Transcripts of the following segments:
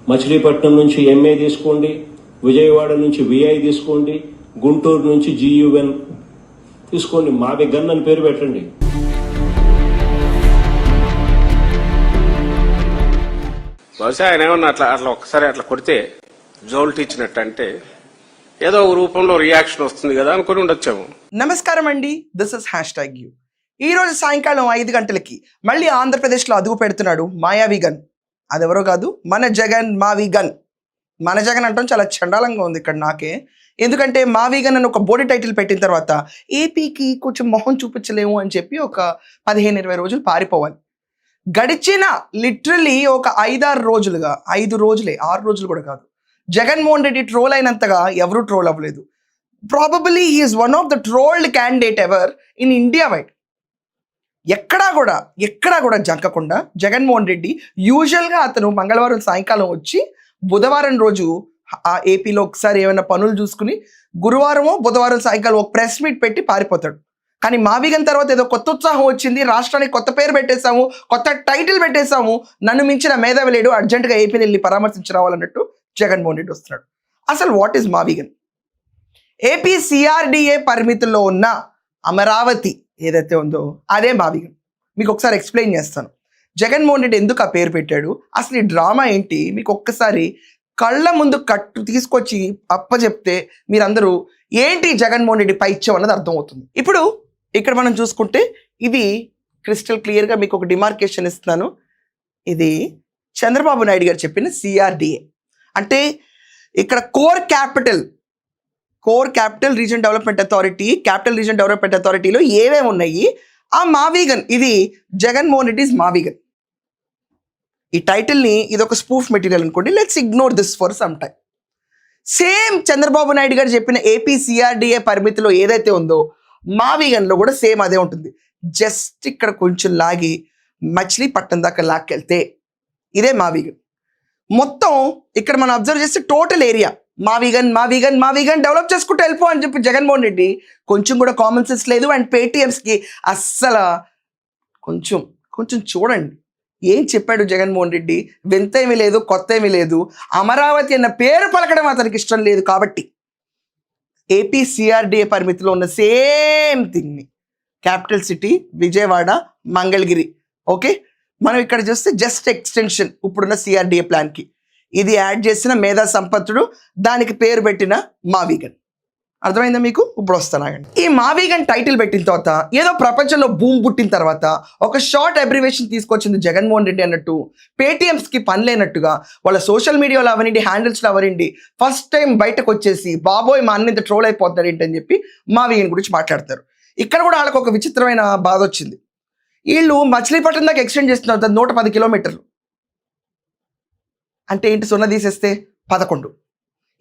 మచిలీపట్నం నుంచి ఎంఏ తీసుకోండి, విజయవాడ నుంచి విఐ తీసుకోండి, గుంటూరు నుంచి జియుఎన్ తీసుకోండి, మావి గన్ అని పేరు పెట్టండి. బహుశా ఆయన ఏమన్నా అట్లా ఒక్కసారి అట్లా కొడితే జోల్ట్ ఇచ్చినట్టు అంటే ఏదో రూపంలో రియాక్షన్ వస్తుంది కదా అనుకుని ఉండొచ్చాము. నమస్కారం అండి, దిస్ ఇస్ #యూ. ఈ రోజు సాయంకాలం 5 గంటలకి మళ్ళీ ఆంధ్రప్రదేశ్లో అదుగు పెడుతున్నాడు మాయావి గన్. అదెవరో కాదు, మన జగన్ మావి గన్. మన జగన్ అంటాం చాలా చండాలంగా ఉంది ఇక్కడ నాకే. ఎందుకంటే మావి గన్ అని ఒక బోర్డు టైటిల్ పెట్టిన తర్వాత ఏపీకి కొంచెం మొహం చూపించలేము అని చెప్పి ఒక 15-20 రోజులు పారిపోవాలి. గడిచిన లిటరలీ ఒక 5-6 రోజులుగా, 5 రోజులే, 6 రోజులు కూడా కాదు, జగన్మోహన్ రెడ్డి ట్రోల్ అయినంతగా ఎవరు ట్రోల్ అవ్వలేదు. Probably he's one of the trolled candidate ever in India wide. ఎక్కడా కూడా జంకకుండా జగన్మోహన్ రెడ్డి యూజువల్గా అతను మంగళవారం సాయంకాలం వచ్చి బుధవారం రోజు ఆ ఏపీలో ఒకసారి ఏమైనా పనులు చూసుకుని గురువారమో బుధవారం సాయంకాలం ఒక ప్రెస్ మీట్ పెట్టి పారిపోతాడు. కానీ మావిగన్ తర్వాత ఏదో కొత్త ఉత్సాహం వచ్చింది, రాష్ట్రానికి కొత్త పేరు పెట్టేశాము, కొత్త టైటిల్ పెట్టేశాము, నన్ను మించిన మేధావి లేడు, అర్జెంటుగా ఏపీని వెళ్ళి పరామర్శించి రావాలన్నట్టు జగన్మోహన్ రెడ్డి వస్తున్నాడు. అసలు వాట్ ఈజ్ మావిగన్? ఏపీ సిఆర్డిఏ పరిమితుల్లో ఉన్న అమరావతి ఏదైతే ఉందో అదే మావిగన్. మీకు ఒకసారి ఎక్స్ప్లెయిన్ చేస్తాను. జగన్మోహన్ రెడ్డి ఎందుకు ఆ పేరు పెట్టాడు, అసలు ఈ డ్రామా ఏంటి, మీకు ఒక్కసారి కళ్ళ ముందు కట్టు తీసుకొచ్చి అప్పచెప్తే మీరందరూ ఏంటి జగన్మోహన్ రెడ్డి పైత్యం అన్నది అర్థమవుతుంది. ఇప్పుడు ఇక్కడ మనం చూసుకుంటే ఇది క్రిస్టల్ క్లియర్గా మీకు ఒక డిమార్కేషన్ ఇస్తున్నాను. ఇది చంద్రబాబు నాయుడు గారు చెప్పిన సిఆర్డిఏ. అంటే ఇక్కడ core capital region development authority, capital region development అథారిటీలో ఏమేమి ఉన్నాయి, ఆ మావిగన్ ఇది జగన్మోహన్ రెడ్డి మావిగన్. ఈ టైటిల్ని ఇది ఒక స్పూఫ్ మెటీరియల్ అనుకోండి, let's ignore this for some time. Same Chandrababu Naidu గారు చెప్పిన ఏపీ సిఆర్డిఏ పరిమితిలో ఏదైతే ఉందో మావిగన్లో కూడా సేమ్ అదే ఉంటుంది. జస్ట్ ఇక్కడ కొంచెం లాగి మచిలీపట్నం దాకా లాక్కెళ్తే ఇదే మావిగన్. మొత్తం ఇక్కడ మనం అబ్జర్వ్ చేస్తే టోటల్ ఏరియా మావిగన్ డెవలప్ చేసుకుంటూ వెళ్ళిపో అని చెప్పి జగన్మోహన్ రెడ్డి కొంచెం కూడా కామన్ సెన్స్ లేదు. అండ్ పేటీఎంస్కి అస్సలు కొంచెం చూడండి ఏం చెప్పాడు జగన్మోహన్ రెడ్డి. వింత ఏమీ లేదు, కొత్త ఏమీ లేదు. అమరావతి అన్న పేరు పలకడం అతనికి ఇష్టం లేదు కాబట్టి ఏపీ సిఆర్డిఏ పరిమితిలో ఉన్న సేమ్ థింగ్ని capital city Vijayawada, Mangalagiri, okay, మనం ఇక్కడ చూస్తే జస్ట్ ఎక్స్టెన్షన్ ఇప్పుడున్న సిఆర్డిఏ ప్లాన్కి. ఇది యాడ్ చేసిన మేధా సంపత్తుడు, దానికి పేరు పెట్టిన మావిగన్. అర్థమైందా మీకు? ఇప్పుడు వస్తానండి. ఈ మావిగన్ టైటిల్ పెట్టిన తర్వాత ఏదో ప్రపంచంలో భూమి పుట్టిన తర్వాత ఒక షార్ట్ అబ్రివేషన్ తీసుకొచ్చింది జగన్మోహన్ రెడ్డి అన్నట్టు, పేటీఎంస్కి పని లేనట్టుగా వాళ్ళ సోషల్ మీడియాలో అవనండి, హ్యాండిల్స్లో అవనండి, ఫస్ట్ టైం బయటకు వచ్చేసి బాబోయ్ మా అన్న ఇంత ట్రోల్ అయిపోతాడు ఏంటని చెప్పి మావిగన్ గురించి మాట్లాడతారు. ఇక్కడ కూడా వాళ్ళకి ఒక విచిత్రమైన బాధ వచ్చింది. వీళ్ళు మచిలీపట్నం దాకా ఎక్స్టెండ్ చేస్తున్నారు 110 కిలోమీటర్లు. అంటే ఏంటి, 0 తీసేస్తే 11.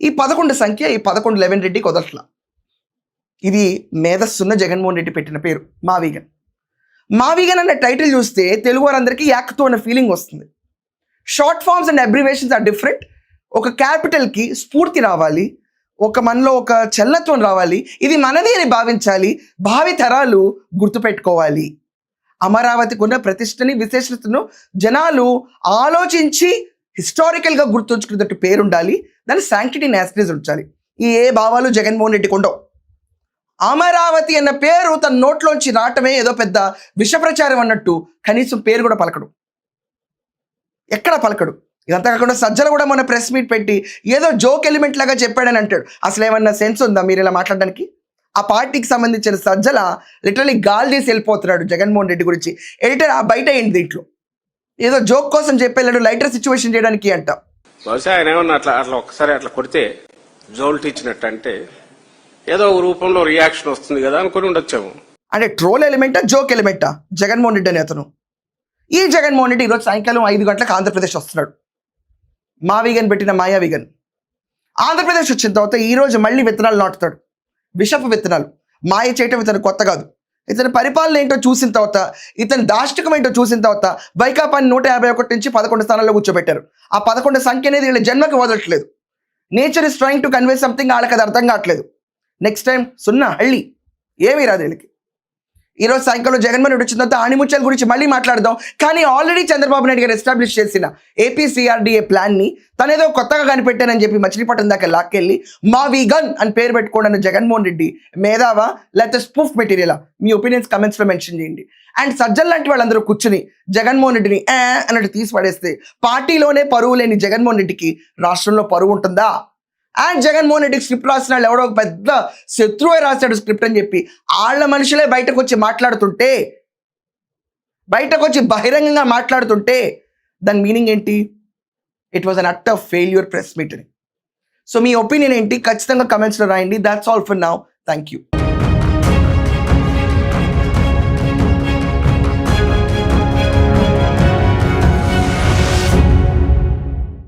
ఈ 11 సంఖ్య, ఈ 11 11 రెడ్డికి వదలట్లా. ఇది మేధస్సున్న జగన్మోహన్ రెడ్డి పెట్టిన పేరు మావిగన్ అనే టైటిల్ చూస్తే తెలుగు వారందరికీ యాక్తో అన్న ఫీలింగ్ వస్తుంది. Short forms and abbreviations are different. ఒక క్యాపిటల్కి స్ఫూర్తి రావాలి, మనలో ఒక చలనత్వం రావాలి, ఇది మనది అని భావించాలి, భావి తరాలు గుర్తుపెట్టుకోవాలి. అమరావతికి ఉన్న ప్రతిష్టని, విశేషతను జనాలు ఆలోచించి హిస్టారికల్గా గుర్తుంచుకునేటట్టు పేరు ఉండాలి, దాని శాంక్టిటీ యాస్టిస్ ఉంచాలి. ఈ ఏ భావాలు జగన్మోహన్ రెడ్డికి ఉండవు. అమరావతి అన్న పేరు తన నోట్లోంచి రావటమే ఏదో పెద్ద విషప్రచారం అన్నట్టు కనీసం పేరు కూడా పలకడు, ఎక్కడ పలకడు. ఇదంతా కాకుండా సజ్జల కూడా మన ప్రెస్ మీట్ పెట్టి ఏదో జోక్ ఎలిమెంట్ లాగా చెప్పాడని అంటాడు. అసలు ఏమన్నా సెన్స్ ఉందా మీరు ఇలా మాట్లాడడానికి? ఆ పార్టీకి సంబంధించిన సజ్జల లిటరలీ గాలి తీసి వెళ్ళిపోతున్నాడు జగన్మోహన్ రెడ్డి గురించి. ఎడిటర్ ఆ బయట ఏంటి దీంట్లో ఏదో జోక్ కోసం చెప్పేళ్ళాడు, లైటర్ సిచ్యువేషన్ చేయడానికి అంట. బహుశా ఆయన ఏమన్నా అట్లా ఒక్కసారి అట్లా కొడితే జోల్ట్ ఇచ్చినట్టు అంటే ఏదో రూపంలో రియాక్షన్ వస్తుంది కదా అనుకుని ఉండొచ్చాము. అంటే ట్రోల్ ఎలిమెంటా, జోక్ ఎలిమెంటా జగన్మోహన్ రెడ్డి అని అతను? ఈ జగన్మోహన్ రెడ్డి ఈరోజు సాయంకాలం 5 గంటలకు ఆంధ్రప్రదేశ్ వస్తున్నాడు. మావిగన్ పెట్టిన మాయావిగన్ ఆంధ్రప్రదేశ్ వచ్చిన తర్వాత ఈరోజు మళ్ళీ విత్తనాలు నాటుతాడు, విషపు విత్తనాలు. మాయ చేయటం ఇతను కొత్త కాదు. ఇతని పరిపాలన ఏంటో చూసిన తర్వాత, ఇతని దాష్టికం ఏంటో చూసిన తర్వాత వైకాపాని 151 నుంచి 11 స్థానాల్లో కూర్చోబెట్టారు. ఆ 11 సంఖ్య అనేది వీళ్ళ జన్మకి వదలట్లేదు. Nature is trying to convey something, వాళ్ళకి అది అర్థం కావట్లేదు. నెక్స్ట్ టైం 0 హళ్ళి ఏమీ రాదు వీళ్ళకి. ఈ రోజు సాయంకాలం జగన్మోహన్ రెడ్డి వచ్చిన తర్వాత ఆణిముత్యాల గురించి మళ్ళీ మాట్లాడదాం. కానీ ఆల్రెడీ చంద్రబాబు నాయుడు గారు ఎస్టాబ్లిష్ చేసిన ఏపీసీఆర్డీఏ ప్లాన్ని తనేదో కొత్తగా కనిపెట్టానని చెప్పి మచిలీపట్నం దాకా లాక్కెళ్ళి మా వీగన్ అని పేరు పెట్టుకోవడం జగన్మోహన్ రెడ్డి మేధావా లేకపోతే స్పూఫ్ మెటీరియలా? మీ ఒపీనియన్స్ కమెంట్స్ లో మెన్షన్ చేయండి. అండ్ సజ్జన్ లాంటి వాళ్ళందరూ కూర్చుని జగన్మోహన్ రెడ్డిని అన్నట్టు తీసి పడేస్తే పార్టీలోనే పరువు లేని జగన్మోహన్ రెడ్డికి రాష్ట్రంలో పరువు ఉంటుందా? అండ్ జగన్మోహన్ రెడ్డికి స్క్రిప్ట్ రాసిన వాళ్ళు ఎవడో ఒక పెద్ద శత్రువే రాశాడు స్క్రిప్ట్ అని చెప్పి వాళ్ళ మనుషులే బయటకు వచ్చి మాట్లాడుతుంటే, బయటకు వచ్చి బహిరంగంగా మాట్లాడుతుంటే దాని మీనింగ్ ఏంటి? It was an utter failure press meet అని. సో మీ ఒపీనియన్ ఏంటి? ఖచ్చితంగా కమెంట్స్లో రాయండి. That's all for now. Thank you.